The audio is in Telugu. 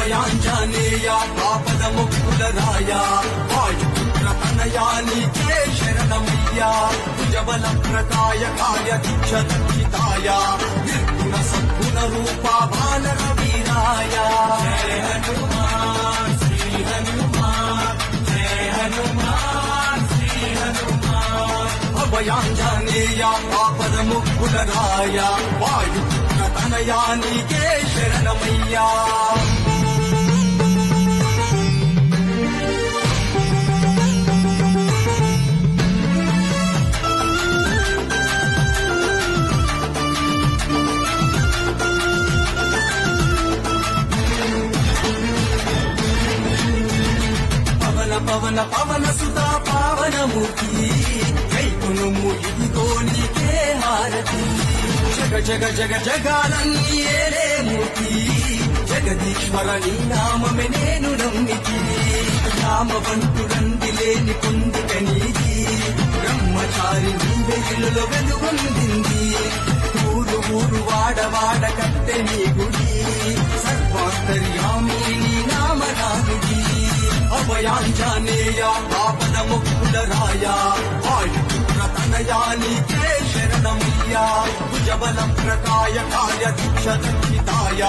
అభయాంజనేయ ఆపద ముక్కుల రాయ వాయుపుత్ర తనయానికే శరణమయ్యా భుజబల ప్రకాయ కార్య దీక్ష దక్షితాయ నిర్గుణ సద్గుణ రూప బాలర వీరాయ జయ హనుమాన్ శ్రీ హనుమాన్ జయ హనుమాన్ శ్రీ హనుమాన్ అభయాంజనేయ ఆపద ముక్కుల రాయ వాయుపుత్ర తనయానికే శరణమయ్యా పవన పవన సుతా పావనమూర్తి కైకొనుము ఇదిగో నీకే హారతి జగ జగ జగ జగాలన్నీ ఏలే మూర్తి జగదీశ్వర నీ నామమే నేను నమ్మితి నామవంతుడంది లేని పొందిక నీది బ్రహ్మచారి నీ వెలుగులో వెలుగొందింది ఊరు ఊరు వాడవాడ కట్టె నీ గుడి సర్వాంతర్యామి నీ నామరానుడి అభయాంజనేయ ఆపద ముక్కుల రాయ వాయుపుత్ర తనయానికే శరణమయ్యా భుజబల ప్రకాయ కార్య దీక్ష దక్షితాయ